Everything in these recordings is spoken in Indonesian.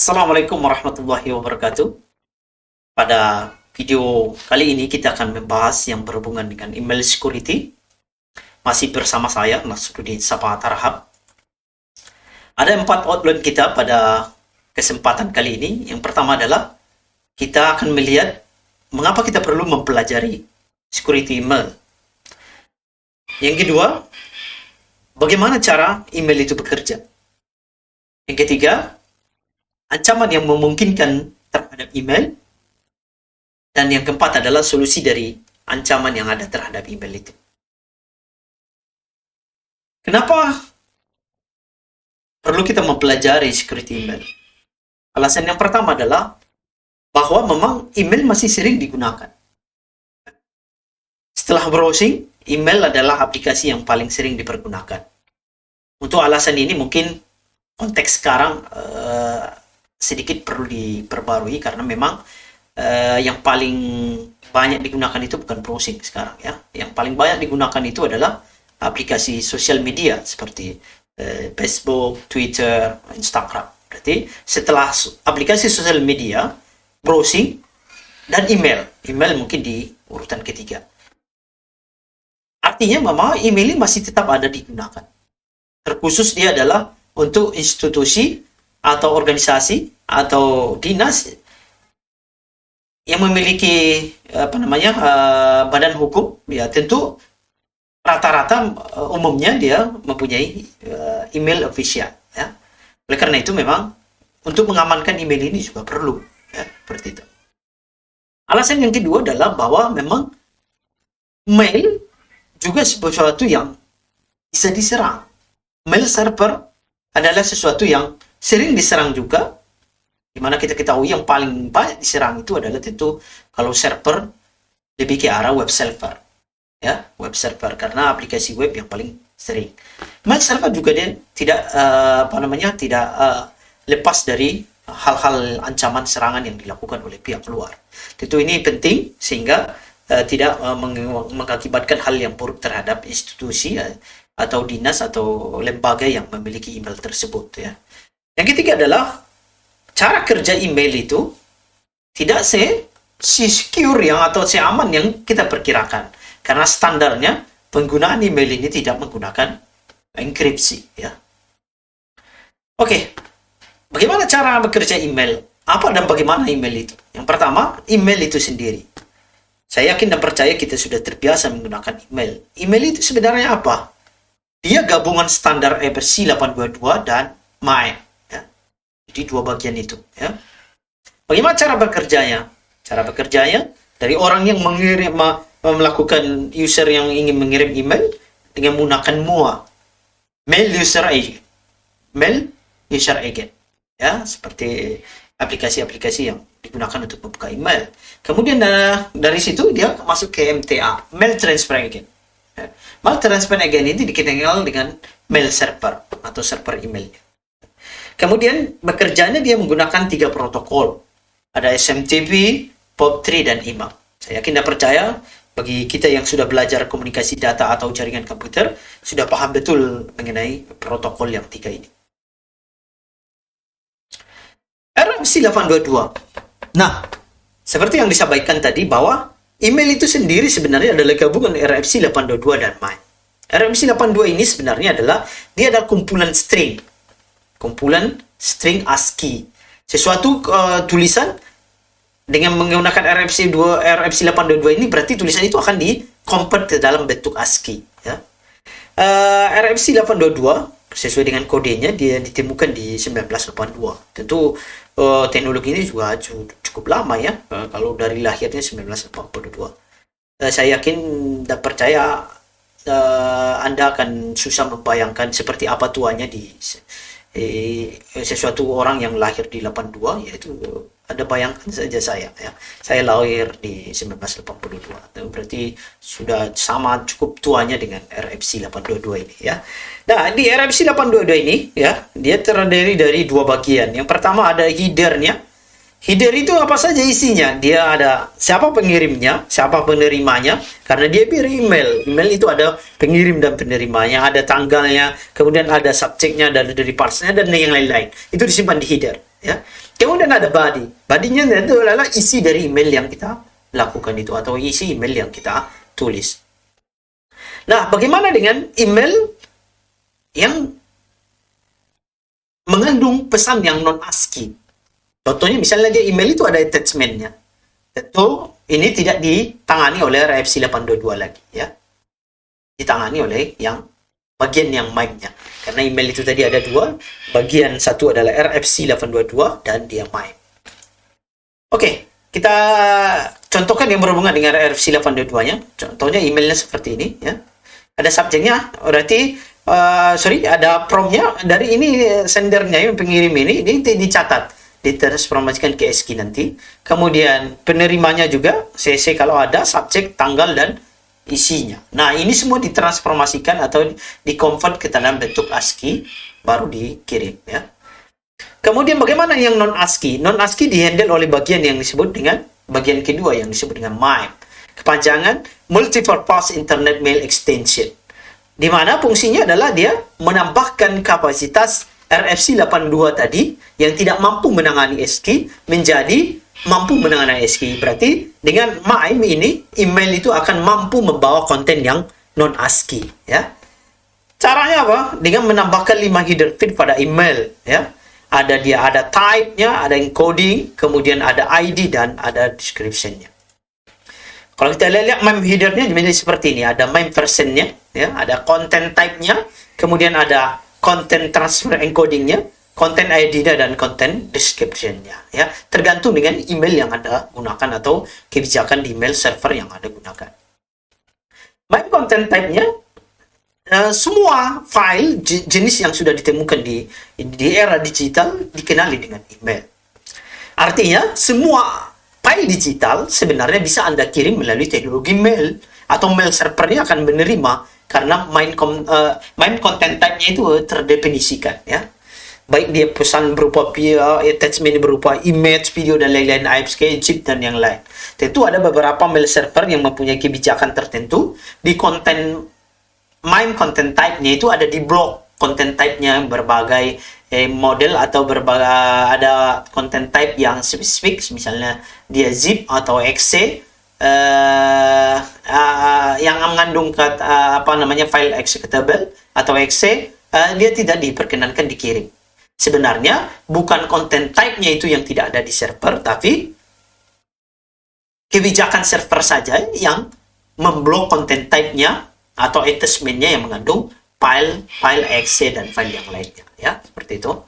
Assalamualaikum warahmatullahi wabarakatuh. Pada video kali ini kita akan membahas yang berhubungan dengan email security. Masih bersama saya, Nasruddin Sapa Tarhab. Ada 4 outline kita pada kesempatan kali ini. Yang pertama adalah kita akan melihat mengapa kita perlu mempelajari security email. Yang kedua, bagaimana cara email itu bekerja. Yang ketiga, ancaman yang memungkinkan terhadap email. Dan yang keempat adalah solusi dari ancaman yang ada terhadap email itu. Kenapa perlu kita mempelajari security email? Alasan yang pertama adalah bahwa memang email masih sering digunakan. Setelah browsing, email adalah aplikasi yang paling sering dipergunakan. Untuk alasan ini mungkin konteks sekarang sedikit perlu diperbarui karena memang yang paling banyak digunakan itu bukan browsing sekarang ya. Yang paling banyak digunakan itu adalah aplikasi sosial media seperti Facebook, Twitter, Instagram. Berarti setelah aplikasi sosial media, browsing, dan email. Email mungkin di urutan ketiga. Artinya memang email ini masih tetap ada digunakan. Terkhusus dia adalah untuk institusi atau organisasi atau dinas yang memiliki badan hukum, ya tentu rata-rata umumnya dia mempunyai email official ya. Oleh karena itu memang untuk mengamankan email ini juga perlu ya, seperti itu. Alasan yang kedua adalah bahwa memang mail juga sesuatu yang bisa diserang. Mail server adalah sesuatu yang sering diserang juga, di mana kita ketahui yang paling banyak diserang itu adalah tentu kalau server lebih ke arah web server ya, web server karena aplikasi web yang paling sering. Mail server juga dia tidak tidak lepas dari hal-hal ancaman serangan yang dilakukan oleh pihak luar. Tentu ini penting sehingga tidak mengakibatkan hal yang buruk terhadap institusi atau dinas atau lembaga yang memiliki email tersebut ya. Yang ketiga adalah cara kerja email itu tidak secure yang atau seaman yang kita perkirakan. Karena standarnya penggunaan email ini tidak menggunakan enkripsi ya. Oke. Bagaimana cara bekerja email? Apa dan bagaimana email itu? Yang pertama, email itu sendiri. Saya yakin dan percaya kita sudah terbiasa menggunakan email. Email itu sebenarnya apa? Dia gabungan standar RFC 822 dan MAC. Jadi dua bagian itu ya. Bagaimana cara bekerjanya? Cara bekerjanya dari orang yang melakukan user yang ingin mengirim email dengan menggunakan MUA, mail user agent. Mail user agent. Ya, seperti aplikasi-aplikasi yang digunakan untuk membuka email. Kemudian dari situ dia masuk ke MTA, mail transfer agent. Ya. Mail transfer agent ini dikenal dengan mail server atau server email. Kemudian bekerjanya dia menggunakan 3 protokol. Ada SMTP, POP3, dan IMAP. Saya yakin dan percaya bagi kita yang sudah belajar komunikasi data atau jaringan komputer, sudah paham betul mengenai protokol yang 3 ini. RFC 822. Nah, seperti yang disampaikan tadi bahwa email itu sendiri sebenarnya adalah gabungan RFC 822 dan MAC. RFC 822 ini sebenarnya adalah dia adalah kumpulan string ASCII. Sesuatu tulisan dengan menggunakan RFC 822 ini berarti tulisan itu akan di-convert ke dalam bentuk ASCII ya. RFC 822 sesuai dengan kodenya dia ditemukan di 1982. Tentu teknologi ini juga cukup lama ya. Kalau dari lahirnya 1982. Saya yakin dan percaya Anda akan susah membayangkan seperti apa tuanya di sesuatu orang yang lahir di 82, yaitu Anda bayangkan saja saya ya. Saya lahir di 1982. Berarti sudah sama cukup tuanya dengan RFC 822 ini ya. Nah, di RFC 822 ini ya, dia terdiri dari 2 bagian. Yang pertama ada headernya. Header itu apa saja isinya? Dia ada siapa pengirimnya, siapa penerimanya, karena dia beri email. Email itu ada pengirim dan penerimanya, ada tanggalnya, kemudian ada subjeknya, dan dari partsnya, dan yang lain-lain. Itu disimpan di header. ya. Kemudian ada body. Body-nya itu adalah isi dari email yang kita lakukan itu, atau isi email yang kita tulis. Nah, bagaimana dengan email yang mengandung pesan yang non ASCII? Contohnya misalnya dia email itu ada attachment-nya. Tentu ini tidak ditangani oleh RFC 822 lagi, ya. Ditangani oleh yang bagian yang MIME-nya. Karena email itu tadi ada dua, bagian satu adalah RFC 822 dan dia MIME. Oke, kita contohkan yang berhubungan dengan RFC 822-nya. Contohnya emailnya seperti ini, ya. Ada subjeknya, berarti ada prompt-nya dari ini, sendernya yang pengirim ini dicatat, ditransformasikan ke ASCII nanti. Kemudian penerimanya juga CC kalau ada, subjek, tanggal, dan isinya. Nah, ini semua ditransformasikan atau di-convert ke dalam bentuk ASCII, baru dikirim, ya. Kemudian bagaimana yang non ASCII? Non ASCII dihandle oleh bagian yang disebut dengan bagian kedua yang disebut dengan MIME. Kepanjangan Multipurpose Internet Mail Extension. Di mana fungsinya adalah dia menambahkan kapasitas RFC 82 tadi yang tidak mampu menangani ASCII menjadi mampu menangani ASCII. Berarti dengan MIME ini, email itu akan mampu membawa konten yang non ASCII, ya. Caranya apa? Dengan menambahkan 5 header field pada email, ya. Ada type-nya, ada encoding, kemudian ada ID dan ada description-nya. Kalau kita lihat MIME header-nya menjadi seperti ini, ada MIME version-nya, ya, ada content type-nya, kemudian ada content transfer encoding-nya, content ID-nya, dan content description-nya, ya. Tergantung dengan email yang Anda gunakan atau kebijakan di email server yang Anda gunakan. MIME content type-nya, semua file jenis yang sudah ditemukan di era digital dikenali dengan email. Artinya, semua file digital sebenarnya bisa Anda kirim melalui teknologi mail, atau mail servernya akan menerima karena MIME content type-nya itu terdefinisikan, ya. Baik dia pesan berupa attachment berupa image, video, dan lain-lain, APK, zip, dan yang lain. Tentu ada beberapa mail server yang mempunyai kebijakan tertentu di konten MIME content type-nya itu ada di blok content type-nya berbagai model, atau ada content type yang spesifik, misalnya dia zip atau exe, yang mengandung file executable atau exe, dia tidak diperkenankan dikirim. Sebenarnya bukan content type-nya itu yang tidak ada di server, tapi kebijakan server saja yang memblok content type-nya atau attachment-nya yang mengandung file exe dan file yang lainnya, ya, seperti itu.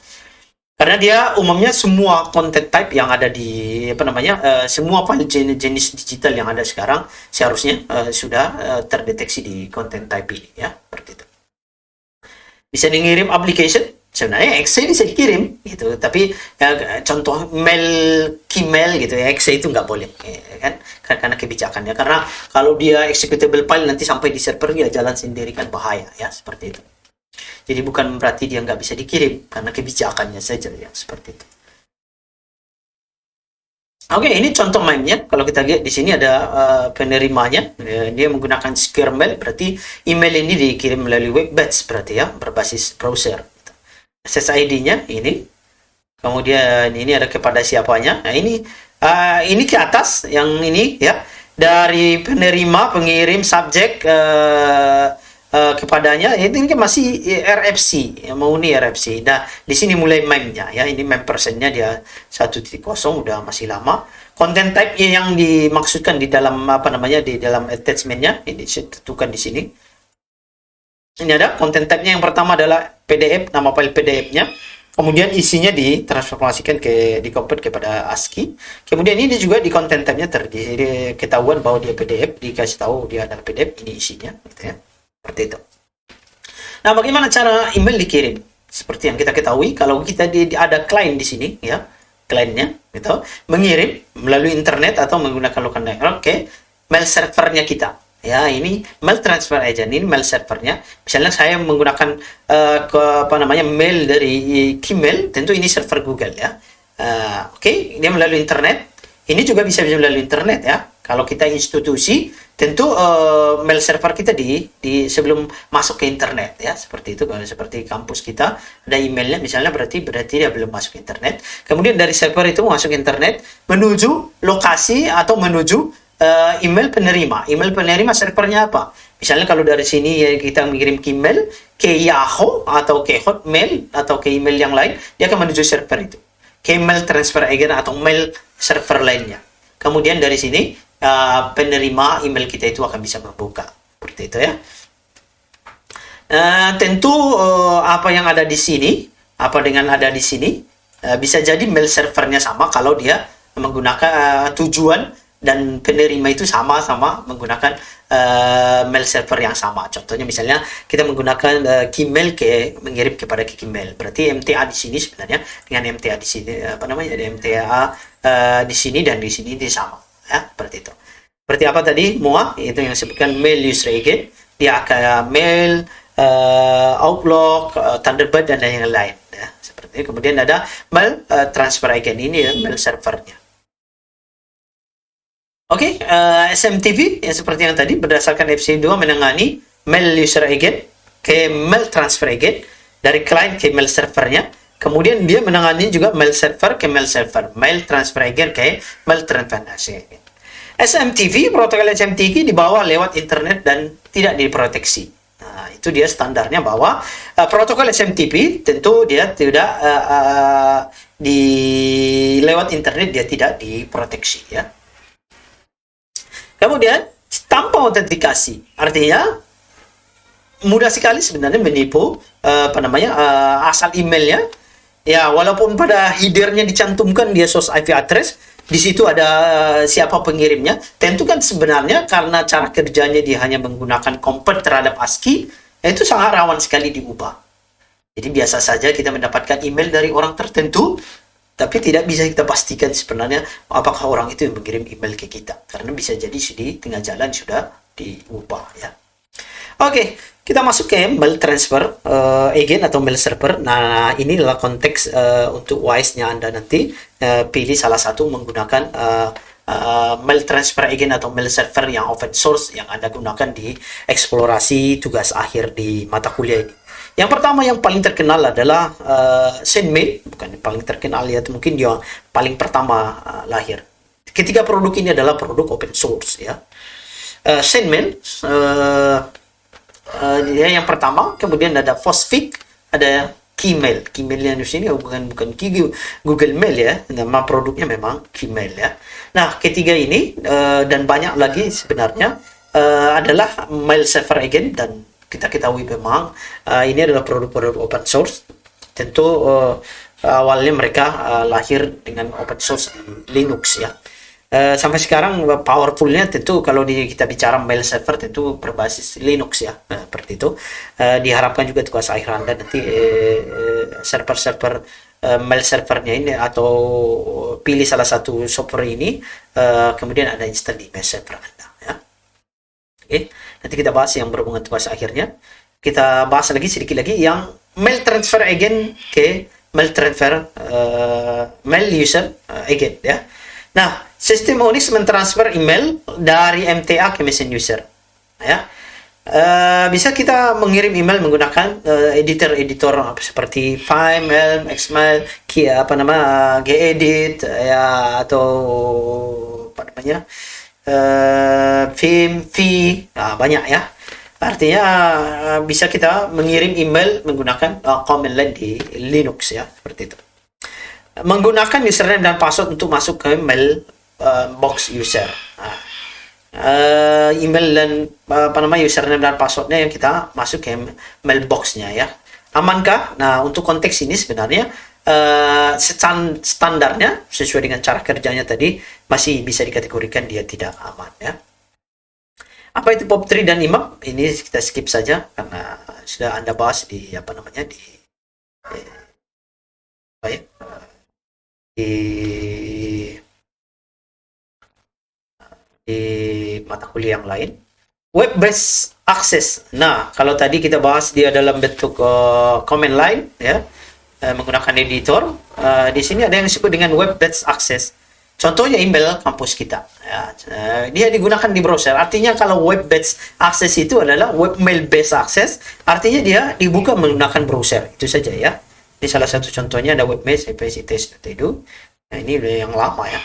Karena dia umumnya semua content type yang ada di semua file jenis digital yang ada sekarang seharusnya sudah terdeteksi di content type ini, ya, seperti itu. Bisa dikirim application, sebenarnya exe bisa dikirim gitu, tapi contoh Gmail gitu ya, exe itu nggak boleh, ya, kan, karena kebijakannya. Karena kalau dia executable file nanti sampai di server dia jalan sendiri, kan bahaya, ya, seperti itu. Jadi bukan berarti dia nggak bisa dikirim, karena kebijakannya saja yang seperti itu. Oke, ini contoh MIME-nya. Kalau kita lihat di sini ada penerimanya, dia menggunakan secure mail, berarti email ini dikirim melalui web batch, berarti ya, berbasis browser. SSID-nya ini, kemudian ini ada kepada siapanya. Nah, ini ke atas, yang ini, ya, dari penerima, pengirim, subjek kepadanya, ini masih RFC, mau ini RFC. Nah, di sini mulai MIME-nya, ya, ini MIME persennya dia 1.0, udah masih lama. Content type yang dimaksudkan di dalam di dalam attachment-nya ini ditentukan di sini. Ini ada content type-nya, yang pertama adalah PDF, nama file PDF-nya. Kemudian isinya ditransformasikan di-convert kepada ASCII. Kemudian ini juga di content type-nya ketahuan bahwa dia PDF, dikasih tahu dia adalah PDF, ini isinya, gitu ya. Seperti itu. Nah, bagaimana cara email dikirim? Seperti yang kita ketahui, kalau kita ada client di sini, ya, client-nya, gitu, mengirim melalui internet atau menggunakan local network ke mail servernya kita. Ya, ini mail transfer agent, ini mail servernya. Misalnya saya menggunakan mail dari Gmail, tentu ini server Google, ya. Oke, dia melalui internet. Ini juga bisa melalui internet, ya. Kalau kita institusi, tentu mail server kita di sebelum masuk ke internet ya, seperti itu. Kalau seperti kampus kita ada emailnya misalnya, berarti dia belum masuk internet. Kemudian dari server itu masuk internet menuju lokasi atau menuju email penerima. Email penerima servernya apa? Misalnya kalau dari sini ya kita mengirim email ke Yahoo atau ke Hotmail atau ke email yang lain, dia akan menuju server itu, ke mail transfer agent atau mail server lainnya. Kemudian dari sini penerima email kita itu akan bisa membuka, seperti itu ya. Tentu apa yang ada di sini, apa dengan ada di sini, bisa jadi mail servernya sama kalau dia menggunakan tujuan dan penerima itu sama-sama menggunakan mail server yang sama. Contohnya misalnya kita menggunakan Gmail mengirim kepada Gmail. Berarti MTA di sini sebenarnya dengan MTA di sini MTA di sini dan di sini itu sama ya, seperti itu. Seperti apa tadi MOA itu yang disebutkan mail user agent, dia akan mail, Outlook, Thunderbird dan yang lain ya, seperti itu. Kemudian ada mail transfer agent, ini ya mail servernya. Oke, SMTP yang seperti yang tadi berdasarkan FC2 menangani mail user agent ke mail transfer agent, dari client ke mail servernya. Kemudian dia menangani juga mail server ke mail server, mail transfer agent ke mail transfer agent. SMTP, protokol SMTP dibawa lewat internet dan tidak diproteksi. Nah, itu dia standarnya bahwa protokol SMTP tentu dia tidak lewat internet, dia tidak diproteksi ya. Kemudian tanpa autentikasi, artinya mudah sekali sebenarnya menipu asal emailnya. Ya, walaupun pada headernya dicantumkan dia source IP address, di situ ada siapa pengirimnya. Tentu kan sebenarnya karena cara kerjanya dia hanya menggunakan convert terhadap ASCII, itu sangat rawan sekali diubah. Jadi biasa saja kita mendapatkan email dari orang tertentu, tapi tidak bisa kita pastikan sebenarnya apakah orang itu yang mengirim email ke kita, karena bisa jadi di tengah jalan sudah diubah ya. Oke, kita masuk ke mail transfer agent atau mail server. Nah, ini adalah konteks untuk wise-nya Anda nanti pilih salah satu menggunakan mail transfer agent atau mail server yang open source yang Anda gunakan di eksplorasi tugas akhir di mata kuliah ini. Yang pertama yang paling terkenal adalah SendMail, bukan yang paling terkenal ya, mungkin dia paling pertama lahir. Ketiga produk ini adalah produk open source ya. SendMail dia yang pertama, kemudian ada Phosphik, ada Gmail. Gmail yang di sini bukan Google Mail ya, nama produknya memang Gmail ya. Nah, ketiga ini dan banyak lagi sebenarnya adalah mail server agent, dan kita ketahui memang ini adalah produk-produk open source. Tentu awalnya mereka lahir dengan open source di Linux ya. Sampai sekarang powerfulnya tentu kalau kita bicara mail server tentu berbasis Linux ya, seperti itu. Diharapkan juga tugas akhir Anda nanti server-server mail servernya ini, atau pilih salah satu software ini, kemudian Anda install di mail server Anda ya. Oke, nanti kita bahas yang berhubungan tugas akhirnya. Kita bahas lagi sedikit lagi yang mail transfer agent ke mail transfer mail user agent ya. Nah, sistem Onyx mentransfer email dari MTA ke mesin user. Ya, bisa kita mengirim email menggunakan editor-editor seperti File, Xmail, Gedit, ya, atau Vim, banyak ya. Artinya bisa kita mengirim email menggunakan command line di Linux ya, seperti itu. Menggunakan username dan password untuk masuk ke mail box user. Email dan username dan passwordnya yang kita masuk ke mailboxnya ya. Amankah? Nah, untuk konteks ini sebenarnya standarnya sesuai dengan cara kerjanya tadi masih bisa dikategorikan dia tidak aman ya. Apa itu POP3 dan IMAP? Ini kita skip saja karena sudah Anda bahas di di mata kuliah yang lain. Web based access. Nah, kalau tadi kita bahas dia dalam bentuk command line ya, menggunakan editor. Di sini ada yang disebut dengan web based access. Contohnya email kampus kita. Ya, dia digunakan di browser. Artinya kalau web based access itu adalah webmail based access, artinya dia dibuka menggunakan browser. Itu saja ya. Ini salah satu contohnya ada webmail cpctest.edu. Nah, ini udah yang lama ya.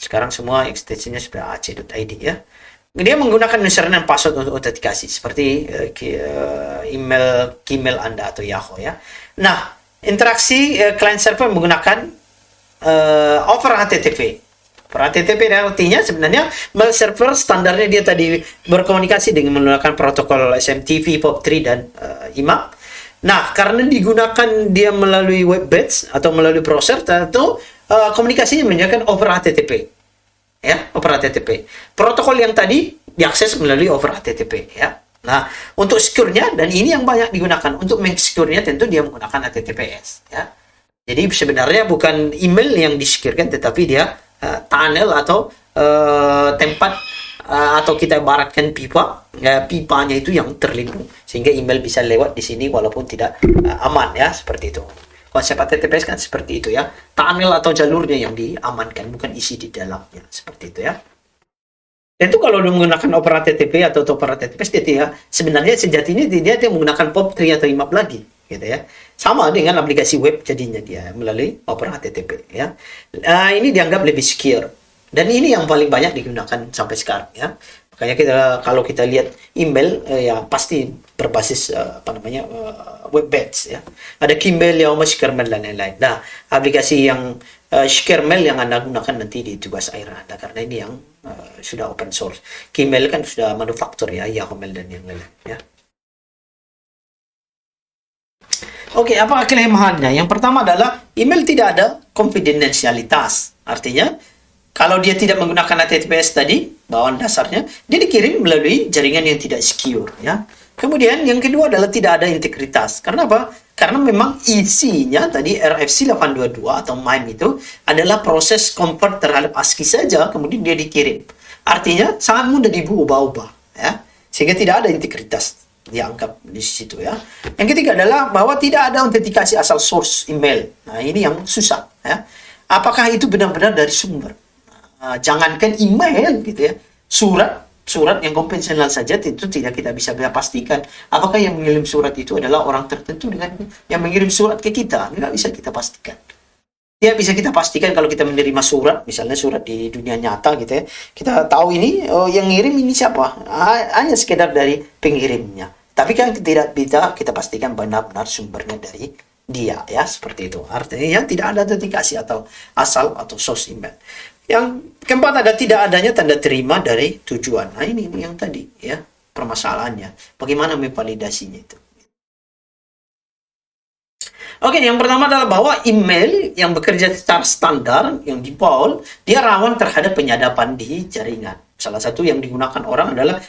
Sekarang semua ekstensinya sudah ac.id ya. Dia menggunakan username dan password untuk autentikasi seperti email Gmail Anda atau Yahoo ya. Nah, interaksi client server menggunakan over HTTP. Over HTTP artinya sebenarnya mail server standarnya dia tadi berkomunikasi dengan menggunakan protokol SMTP, POP3 dan IMAP. Nah, karena digunakan dia melalui web based atau melalui browser, tentu komunikasinya menggunakan over HTTP. Ya, over HTTP. Protokol yang tadi diakses melalui over HTTP ya. Nah, untuk secure-nya, dan ini yang banyak digunakan untuk make-secure-nya, tentu dia menggunakan HTTPS ya. Jadi sebenarnya bukan email yang di-secure-kan, tetapi dia tunnel atau tempat atau kita ibaratkan pipa, pipanya itu yang terlindung sehingga email bisa lewat di sini walaupun tidak aman ya, seperti itu. Konsep HTTPS kan seperti itu ya, tunnel atau jalurnya yang diamankan, bukan isi di dalamnya, seperti itu ya. Dan itu kalau menggunakan over HTTP atau over HTTPS, dia sebenarnya sejatinya dia menggunakan POP3 atau IMAP lagi, gitu ya. Sama dengan aplikasi web jadinya dia melalui over HTTP ya. Ini dianggap lebih secure. Dan ini yang paling banyak digunakan sampai sekarang ya. Makanya kalau kita lihat email ya pasti berbasis web based ya. Ada Gmail, Yahoo, Securemail dan lain-lain. Nah, aplikasi yang Securemail yang Anda gunakan nanti di tugas akhir Anda, karena ini yang sudah open source. Gmail kan sudah manufaktur ya, Yahoo Mail dan yang lain ya. Oke, apa kelemahannya? Yang pertama adalah email tidak ada konfidensialitas. Artinya kalau dia tidak menggunakan HTTPS tadi, bawaan dasarnya, dia dikirim melalui jaringan yang tidak secure ya. Kemudian yang kedua adalah tidak ada integritas. Karena apa? Karena memang isinya tadi RFC 822 atau MIME itu adalah proses convert terhadap ASCII saja, kemudian dia dikirim. Artinya sangat mudah diubah-ubah ya. Sehingga tidak ada integritas dianggap di situ ya. Yang ketiga adalah bahwa tidak ada autentikasi asal source email. Nah, ini yang susah ya. Apakah itu benar-benar dari sumber? Jangankan email gitu ya, surat yang konvensional saja itu tidak kita bisa pastikan apakah yang mengirim surat itu adalah orang tertentu dengan yang mengirim surat ke kita. Nggak bisa kita pastikan. Ya, bisa kita pastikan kalau kita menerima surat, misalnya surat di dunia nyata gitu ya, kita tahu ini yang ngirim ini siapa, hanya sekedar dari pengirimnya, tapi kan tidak bisa kita pastikan benar-benar sumbernya dari dia ya, seperti itu. Artinya tidak ada autentikasi atau asal atau source email. Yang keempat ada tidak adanya tanda terima dari tujuan. Nah, ini yang tadi ya permasalahannya. Bagaimana memvalidasinya itu? Oke, yang pertama adalah bahwa email yang bekerja secara standar, yang default, dia rawan terhadap penyadapan di jaringan. Salah satu yang digunakan orang adalah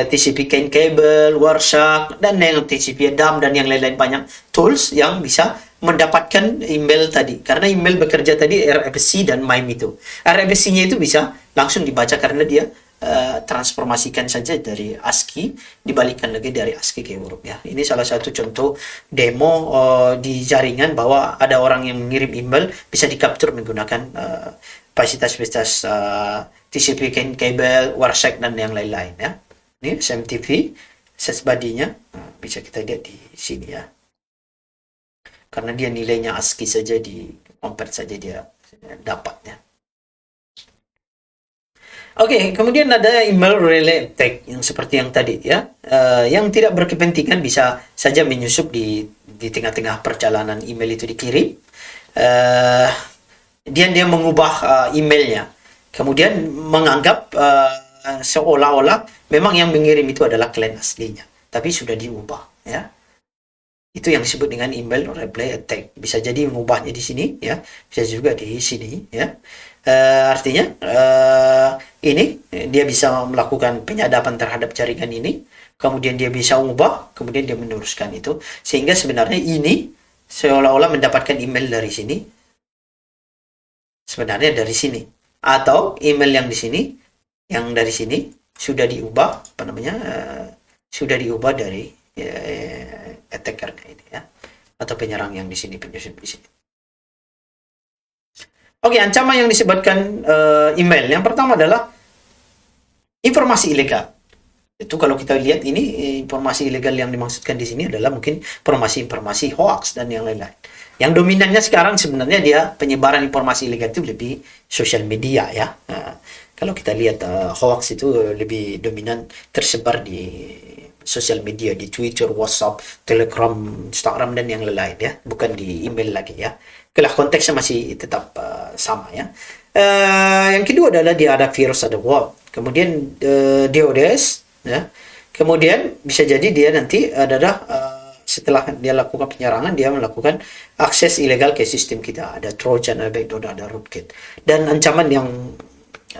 TCP Cane Cable, Wireshark, dan yang TCP DAM dan yang lain-lain, banyak tools yang bisa mendapatkan email tadi. Karena email bekerja tadi RFC dan MIME itu. RFC-nya itu bisa langsung dibaca karena dia transformasikan saja dari ASCII, dibalikkan lagi dari ASCII ke huruf ya. Ini salah satu contoh demo di jaringan bahwa ada orang yang mengirim email bisa di-capture menggunakan fasilitas-fasilitas TCP Cane Cable, Wireshark dan yang lain-lain ya. Ini SMTP, set body-nya bisa kita lihat di sini ya. Karena dia nilainya ASCII saja, di convert saja dia dapatnya. Oke, kemudian ada email relay attack yang seperti yang tadi ya, yang tidak berkepentingan bisa saja menyusup di tengah-tengah perjalanan email itu dikirim. Dia mengubah emailnya, kemudian menganggap seolah-olah memang yang mengirim itu adalah klien aslinya, tapi sudah diubah ya. Itu yang disebut dengan email relay attack. Bisa jadi mengubahnya di sini ya, bisa juga di sini ya. Artinya ini dia bisa melakukan penyadapan terhadap jaringan ini, kemudian dia bisa mengubah, kemudian dia meneruskan itu, sehingga sebenarnya ini seolah-olah mendapatkan email dari sini, sebenarnya dari sini, atau email yang di sini, yang dari sini sudah diubah, sudah diubah dari attacker ini ya, atau penyerang yang di sini, penyusup di sini. Oke, ancaman yang disebutkan email. Yang pertama adalah informasi ilegal. Itu kalau kita lihat ini informasi ilegal yang dimaksudkan di sini adalah mungkin informasi-informasi hoax dan yang lain-lain. Yang dominannya sekarang sebenarnya dia penyebaran informasi ilegal itu lebih sosial media ya. Kalau kita lihat hoax itu lebih dominan tersebar di sosial media, di Twitter, WhatsApp, Telegram, Instagram dan yang lain-lain ya, bukan di email lagi ya. Kalau konteksnya masih tetap sama ya. Yang kedua adalah dia ada virus, ada web. Kemudian DOS ya. Kemudian bisa jadi dia nanti adalah setelah dia lakukan penyerangan, dia melakukan akses ilegal ke sistem kita. Ada Trojan, ada backdoor, ada rootkit. Dan ancaman yang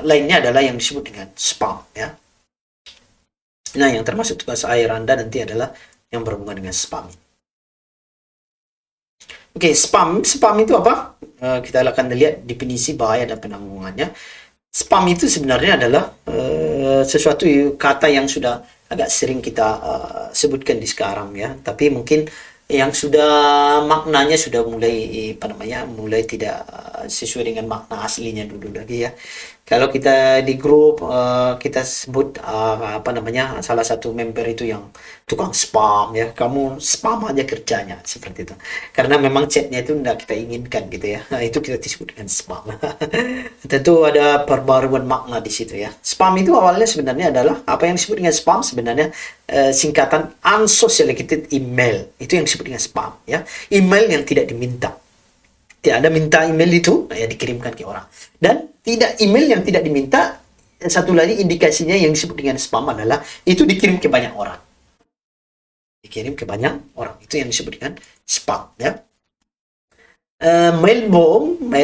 lainnya adalah yang disebut dengan spam ya. Nah, yang termasuk tugas akhir Anda nanti adalah yang berhubungan dengan spam. Oke, spam itu apa? Kita akan lihat definisi bahaya dan penanggungannya. Spam itu sebenarnya adalah sesuatu kata yang sudah agak sering kita sebutkan di sekarang ya, tapi mungkin yang sudah maknanya sudah mulai tidak sesuai dengan makna aslinya dulu lagi ya. Kalau kita di grup kita sebut salah satu member itu yang tukang spam ya, kamu spam aja kerjanya seperti itu, karena memang chatnya itu tidak kita inginkan gitu ya. Nah, itu kita disebut dengan spam. Tentu ada perbaruan makna di situ ya. Spam itu awalnya sebenarnya adalah apa yang disebut dengan spam, sebenarnya singkatan unsolicited email, itu yang disebut dengan spam ya. Email yang tidak diminta. Tidak ada minta email itu ya dikirimkan ke orang, dan tidak email yang tidak diminta. Satu lagi indikasinya yang disebut dengan spam adalah itu dikirim ke banyak orang. Dikirim ke banyak orang, itu yang disebut dengan spam ya. Mail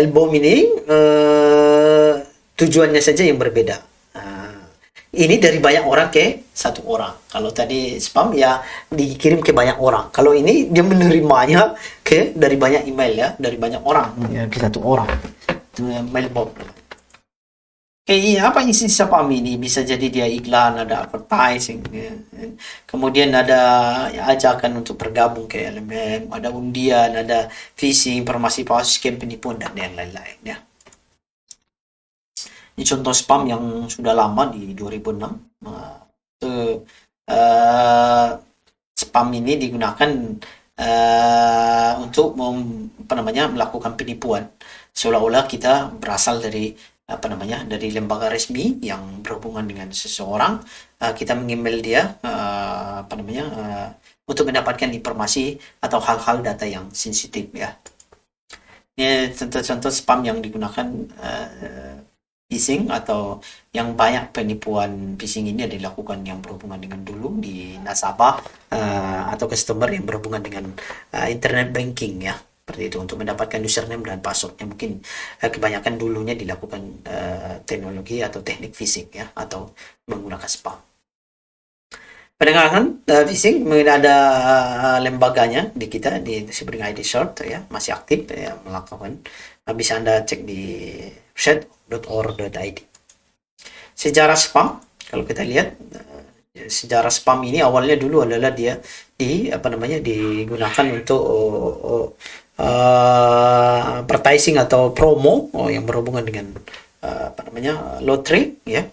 bomb ini tujuannya saja yang berbeda. Ini dari banyak orang ke satu orang. Kalau tadi spam ya dikirim ke banyak orang. Kalau ini dia menerimanya dari banyak email ya, dari banyak orang ya, ke satu orang. Itu mail bomb. Apa isi spam ini? Bisa jadi dia iklan, ada advertising, ya. Kemudian ada ya, ajakan untuk bergabung ke LMM, ada undian, ada phishing, informasi palsu, scam, penipuan dan yang lain-lain ya. Ini contoh spam yang sudah lama di 2006. Spam ini digunakan untuk melakukan penipuan, seolah-olah kita berasal dari dari lembaga resmi yang berhubungan dengan seseorang. Kita mengemail dia untuk mendapatkan informasi atau hal-hal data yang sensitif ya. Ini contoh-contoh spam yang digunakan phishing, atau yang banyak penipuan phishing ini dilakukan yang berhubungan dengan dulu di nasabah atau customer yang berhubungan dengan internet banking ya, seperti itu, untuk mendapatkan username dan passwordnya. Mungkin kebanyakan dulunya dilakukan teknologi atau teknik phishing ya, atau menggunakan spam. Penanganan phishing ada lembaganya di kita, disebut ID Short ya, masih aktif ya, melakukan. Bisa Anda cek di website.org.id. Sejarah spam, kalau kita lihat sejarah spam ini awalnya dulu adalah dia digunakan untuk advertising atau promo yang berhubungan dengan lottery ya.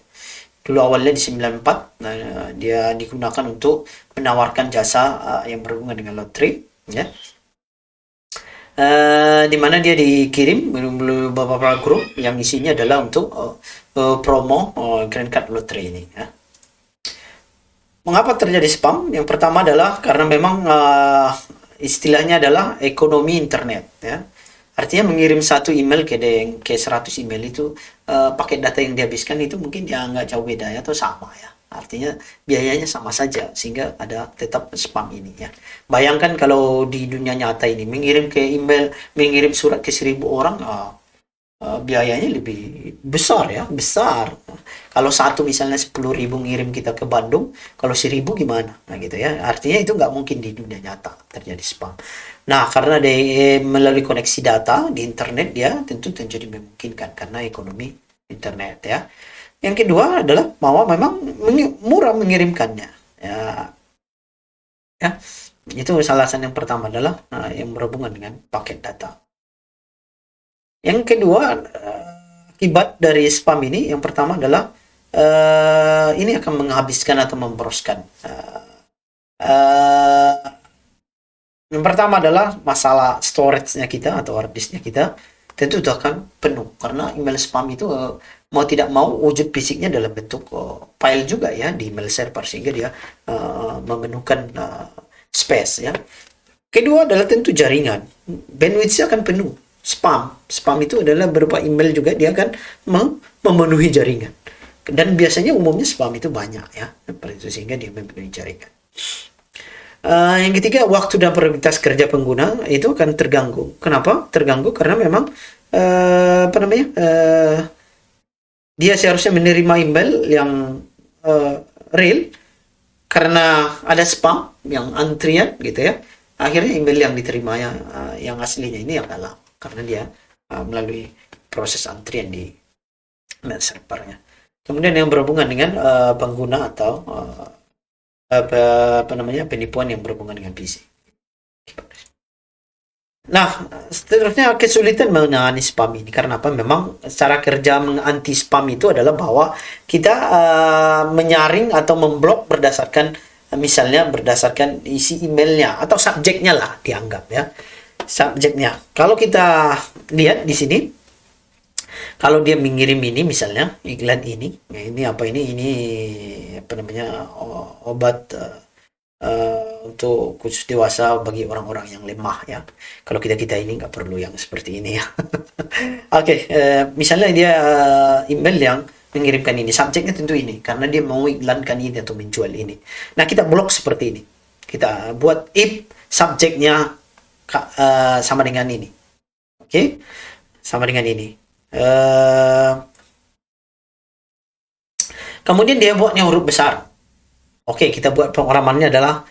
Dulu awalnya di 94 dia digunakan untuk menawarkan jasa yang berhubungan dengan lottery ya. Di mana dia dikirim beberapa grup yang isinya adalah untuk promo Grand Card Lottery ini ya. Mengapa terjadi spam? Yang pertama adalah karena memang istilahnya adalah ekonomi internet ya. Artinya mengirim satu email ke 100 email itu pakai data yang dihabiskan itu mungkin ya nggak jauh beda ya, atau sama ya. Artinya biayanya sama saja, sehingga ada tetap spam ini ya. Bayangkan kalau di dunia nyata ini mengirim surat ke 1000 orang, biayanya lebih besar ya, besar. Kalau satu misalnya 10.000 ngirim kita ke Bandung, kalau 1.000 gimana? Nah gitu ya. Artinya itu nggak mungkin di dunia nyata terjadi spam. Nah, karena melalui koneksi data di internet dia tentu jadi memungkinkan karena ekonomi internet ya. Yang kedua adalah bahwa memang murah mengirimkannya ya. Ya, itu alasan yang pertama adalah yang berhubungan dengan paket data. Yang kedua, akibat dari spam ini, yang pertama adalah ini akan menghabiskan atau memboroskan. Uh, yang pertama adalah masalah storage-nya kita atau hard disk-nya kita tentu itu akan penuh karena email spam itu mau tidak mau wujud fisiknya dalam bentuk file juga ya di email server sehingga dia memenuhkan space ya. Kedua adalah tentu jaringan, bandwidth-nya akan penuh. Spam itu adalah berupa email juga, dia akan memenuhi jaringan. Dan biasanya umumnya spam itu banyak ya, seperti itu sehingga dia memenuhi jaringan. Yang ketiga, waktu dan prioritas kerja pengguna itu akan terganggu. Kenapa? Terganggu karena memang dia seharusnya menerima email yang real karena ada spam yang antrian gitu ya. Akhirnya email yang diterima yang aslinya ini yang kalah karena dia melalui proses antrian di email servernya. Kemudian yang berhubungan dengan pengguna atau penipuan yang berhubungan dengan PC. Nah, seterusnya kesulitan menangani spam ini karena apa? Memang cara kerja anti spam itu adalah bahwa kita menyaring atau memblok berdasarkan misalnya berdasarkan isi emailnya atau subjeknya lah dianggap ya. Subjeknya. Kalau kita lihat di sini, kalau dia mengirim ini misalnya iklan ini apa ini apa namanya obat untuk khusus dewasa bagi orang-orang yang lemah ya. Kalau kita ini nggak perlu yang seperti ini ya. Oke, misalnya dia email yang mengirimkan ini, subjeknya tentu ini karena dia mau iklankan ini atau menjual ini. Nah kita blok seperti ini. Kita buat if subjeknya sama dengan ini. Oke, sama dengan ini. Kemudian dia buatnya huruf besar. Oke, kita buat pengaramannya adalah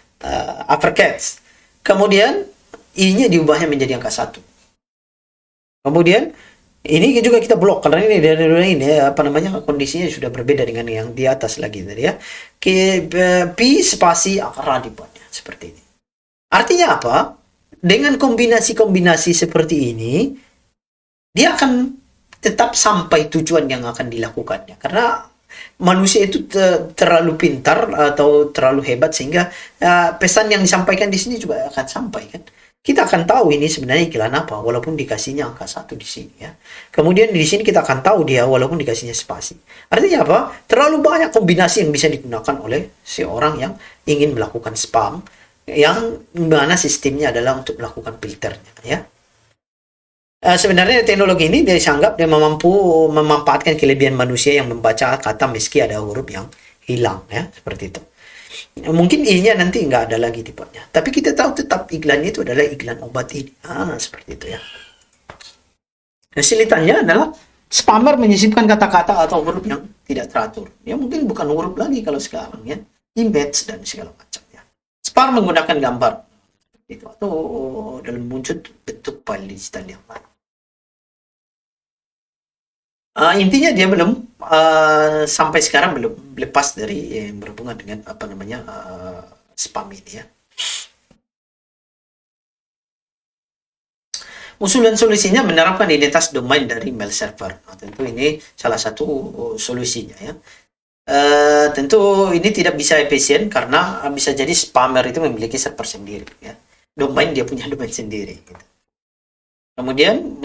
uppercase. Kemudian i-nya diubahnya menjadi angka 1. Kemudian ini juga kita blok karena ini apa namanya kondisinya sudah berbeda dengan yang di atas lagi tadi ya. P spasi akar dibuatnya seperti ini. Artinya apa? Dengan kombinasi-kombinasi seperti ini dia akan tetap sampai tujuan yang akan dilakukannya karena manusia itu terlalu pintar atau terlalu hebat sehingga pesan yang disampaikan di sini juga akan sampai kan. Kita akan tahu ini sebenarnya iklan apa walaupun dikasihnya angka 1 di sini ya. Kemudian di sini kita akan tahu dia walaupun dikasihnya spasi. Artinya apa? Terlalu banyak kombinasi yang bisa digunakan oleh seorang yang ingin melakukan spam yang mana sistemnya adalah untuk melakukan filternya ya. Sebenarnya teknologi ini dia dianggap dia mampu memanfaatkan kelebihan manusia yang membaca kata meski ada huruf yang hilang ya seperti itu. Mungkin i-nya nanti nggak ada lagi tipenya, tapi kita tahu tetap iklannya itu adalah iklan obat ini. Seperti itu ya. Kesulitannya adalah spammer menyisipkan kata-kata atau huruf yang tidak teratur. Ya mungkin bukan huruf lagi kalau sekarang ya, image dan segala macamnya. Spam menggunakan gambar itu atau dalam wujud bentuk file digital yang lain. Intinya dia belum sampai sekarang belum lepas dari yang berhubungan dengan apa namanya spam ini ya. Usulan solusinya menerapkan identitas domain dari mail server. Nah, tentu ini salah satu solusinya ya. Tentu ini tidak bisa efisien karena bisa jadi spammer itu memiliki server sendiri ya. Domain dia punya domain sendiri. Gitu. Kemudian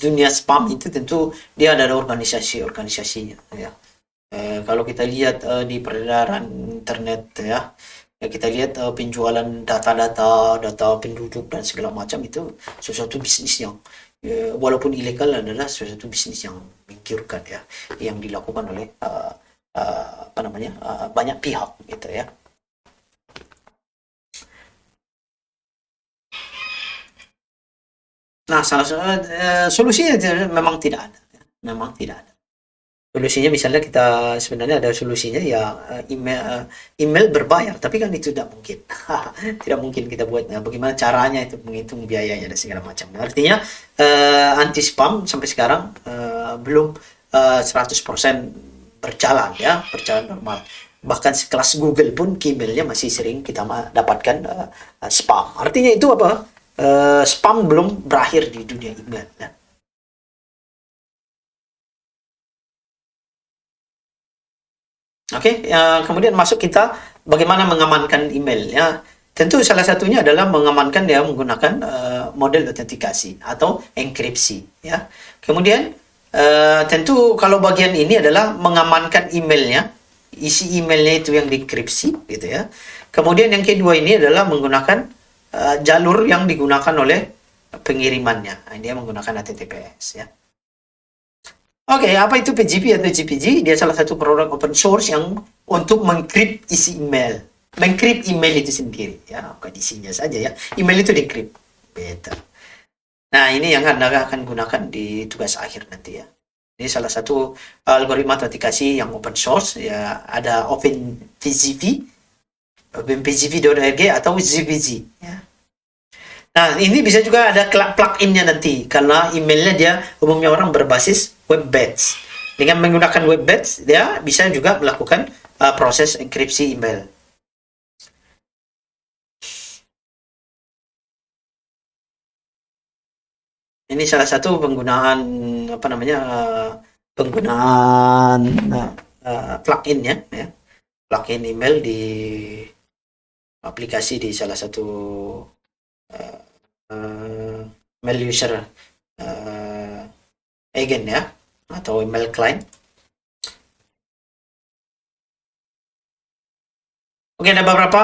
dunia spam itu tentu dia ada organisasinya ya. Kalau kita lihat di peredaran internet ya, kita lihat penjualan data penduduk dan segala macam itu sesuatu bisnis yang walaupun ilegal adalah sesuatu bisnis yang menggiurkan ya, yang dilakukan oleh apa namanya banyak pihak gitu ya. Nah, salah satu solusinya memang tidak ada. Memang tidak ada. Solusinya misalnya kita sebenarnya ada solusinya ya email berbayar, tapi kan itu tidak mungkin. Tidak mungkin kita buat. Bagaimana caranya itu menghitung biayanya dan segala macam. Artinya anti spam sampai sekarang belum 100% berjalan ya, berjalan normal. Bahkan sekelas Google pun emailnya masih sering kita dapatkan spam. Artinya itu apa? Spam belum berakhir di dunia email. Ya. Oke, kemudian masuk kita bagaimana mengamankan email ya. Tentu salah satunya adalah mengamankan dia menggunakan model autentikasi atau enkripsi ya. Kemudian tentu kalau bagian ini adalah mengamankan emailnya, isi emailnya itu yang dienkripsi gitu ya. Kemudian yang kedua ini adalah menggunakan jalur yang digunakan oleh pengirimannya. Nah, dia menggunakan HTTPS ya. Oke, apa itu PGP atau GPG? Dia salah satu produk open source yang untuk mengkrip isi email. Mengkrip email itu sendiri. Ya, bukan isinya saja ya. Email itu dikrip. Beta. Nah, ini yang Anda akan gunakan di tugas akhir nanti ya. Ini salah satu algoritma autentikasi yang open source. Ya, ada OpenPGP, openpgp.org atau ZPG. Ya. Nah, ini bisa juga ada plugin-nya nanti, karena emailnya dia umumnya orang berbasis web badge. Dengan menggunakan web badge, dia bisa juga melakukan proses enkripsi email. Ini salah satu penggunaan penggunaan plugin-nya, ya. Plugin email di aplikasi di salah satu mail user agent ya, atau email client. Oke, ada beberapa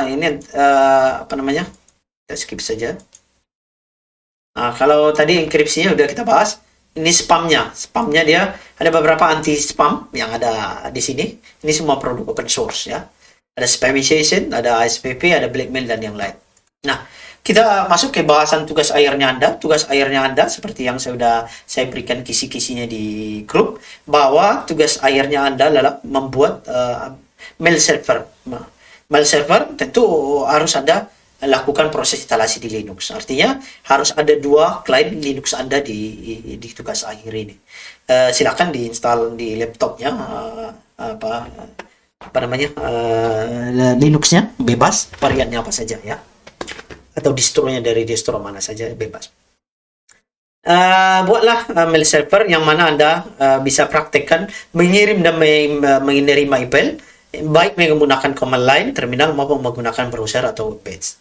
ini kita skip saja. Nah, kalau tadi enkripsinya udah kita bahas, ini spamnya dia ada beberapa anti spam yang ada di sini. Ini semua produk open source ya. Ada spamization, ada ASPP, ada blackmail dan yang lain. Nah, kita masuk ke bahasan tugas akhirnya Anda. Tugas akhirnya Anda seperti yang saya berikan kisi-kisinya di grup, bahwa tugas akhirnya Anda adalah membuat mail server. Mail server tentu harus Anda lakukan proses instalasi di Linux. Artinya harus ada 2 client Linux Anda di tugas akhir ini. Silakan diinstal di laptopnya Linuxnya bebas, variannya apa saja ya, atau distronya dari distro mana saja bebas. Buatlah mail server yang mana Anda bisa praktekkan mengirim dan menerima email, baik menggunakan command line terminal maupun menggunakan browser atau web page.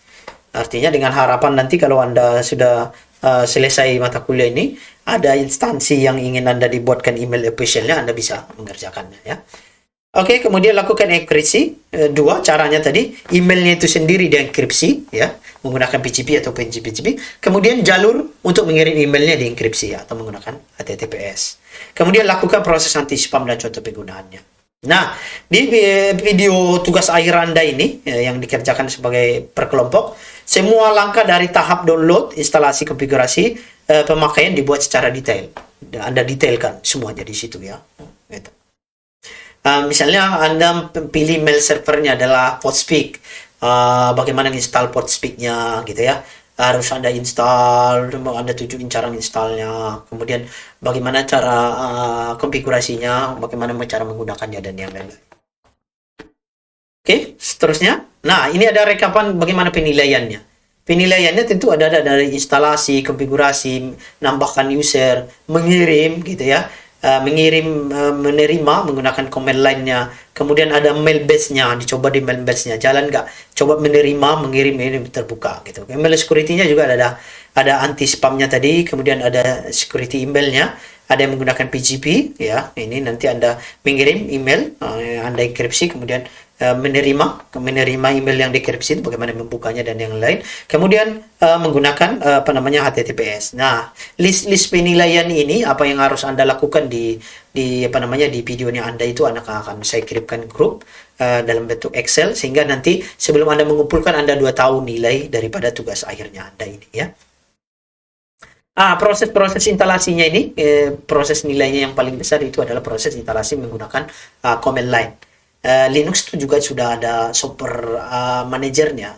Artinya dengan harapan nanti kalau Anda sudah selesai mata kuliah ini, ada instansi yang ingin Anda dibuatkan email officialnya, Anda bisa mengerjakannya ya. Oke, kemudian lakukan enkripsi. 2 caranya tadi, emailnya itu sendiri dienkripsi ya, menggunakan PGP atau PGP. Kemudian jalur untuk mengirim emailnya dienkripsi ya, atau menggunakan HTTPS. Kemudian lakukan proses anti spam dan contoh penggunaannya. Nah, di video tugas akhir Anda ini yang dikerjakan sebagai perkelompok, semua langkah dari tahap download, instalasi, konfigurasi, pemakaian dibuat secara detail. Anda detailkan semuanya di situ ya. Gitu. Misalnya Anda pilih mail servernya adalah Podspeak, bagaimana install Podspeak-nya gitu ya. Harus Anda install, Anda tunjukin cara installnya, kemudian bagaimana cara konfigurasinya, bagaimana cara menggunakannya dan yang lain-lain. Oke, seterusnya. Nah, ini ada rekapan bagaimana penilaiannya. Penilaiannya tentu ada dari instalasi, konfigurasi, nambahkan user, mengirim gitu ya. Menerima menggunakan command line-nya, kemudian ada mail base-nya, dicoba di mail base-nya jalan nggak, coba menerima, mengirim ini terbuka gitu. Email security-nya juga ada anti spam-nya tadi, kemudian ada security email-nya, ada yang menggunakan PGP ya, ini nanti Anda mengirim email, Anda enkripsi, kemudian menerima email yang dikripsi, bagaimana membukanya dan yang lain. Kemudian menggunakan HTTPS. Nah, list penilaian ini apa yang harus Anda lakukan di videonya Anda itu akan saya kirimkan grup dalam bentuk Excel, sehingga nanti sebelum Anda mengumpulkan Anda 2 tahu nilai daripada tugas akhirnya Anda ini ya. Proses instalasinya ini, proses nilainya yang paling besar itu adalah proses instalasi menggunakan command line. Linux itu juga sudah ada software manajernya.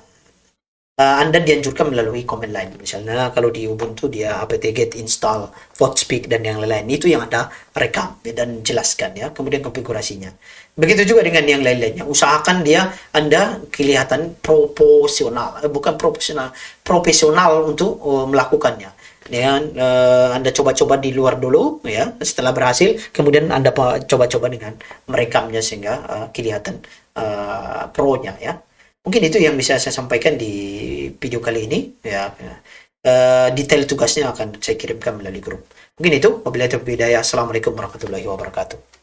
Anda dianjurkan melalui command line. Misalnya kalau di Ubuntu dia apt-get install Podspeak dan yang lain-lain. Itu yang Anda rekam dan jelaskan ya. Kemudian konfigurasinya. Begitu juga dengan yang lain-lainnya. Usahakan Anda kelihatan profesional untuk melakukannya. ya, Anda coba-coba di luar dulu ya, setelah berhasil kemudian Anda coba-coba dengan merekamnya sehingga kelihatan pro-nya ya. Mungkin itu yang bisa saya sampaikan di video kali ini ya. Detail tugasnya akan saya kirimkan melalui grup. Mungkin itu. Wabillahi taufiq wal hidayah. Assalamualaikum warahmatullahi wabarakatuh.